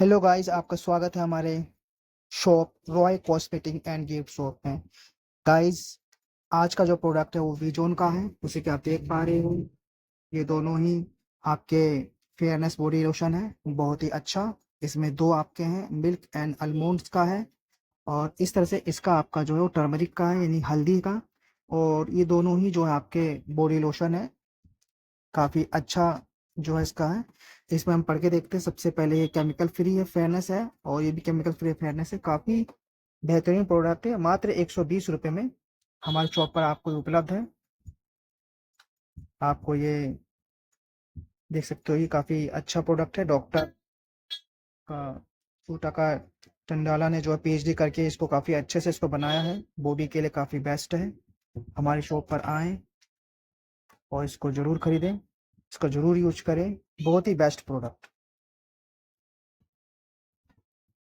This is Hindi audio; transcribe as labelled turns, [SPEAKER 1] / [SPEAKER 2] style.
[SPEAKER 1] हेलो गाइस, आपका स्वागत है हमारे shop Roy cosmetic and gift shop में। गाइस, आज का जो प्रोडक्ट है वो वीजोन का है, उसे कि आप देख पा रहे हो। ये दोनों ही आपके फेयरनेस बॉडी लोशन है, बहुत ही अच्छा। इसमें दो आपके हैं, मिल्क एंड आलमंड्स का है, और इस तरह से इसका आपका जो है वो टर्मरिक का है, यानी हल्दी का। और ये दोनों ही जो है आपके बॉडी लोशन है, काफ़ी अच्छा जो है इसका है। इसमें हम पढ़ के देखते हैं। सबसे पहले ये केमिकल फ्री है, फेयरनेस है, और ये भी केमिकल फ्री फेयरनेस है। काफ़ी बेहतरीन प्रोडक्ट है, मात्र 120 रुपये में हमारे शॉप पर आपको ये उपलब्ध है। आपको ये देख सकते हो, ये काफ़ी अच्छा प्रोडक्ट है। डॉक्टर का ऊटा का टंडाला ने जो है पीएचडी करके इसको काफ़ी अच्छे से इसको बनाया है, बॉडी के लिए काफ़ी बेस्ट है। हमारी शॉप पर आएँ और इसको ज़रूर खरीदें, इसको ज़रूर यूज करें। बहुत ही बेस्ट प्रोडक्ट।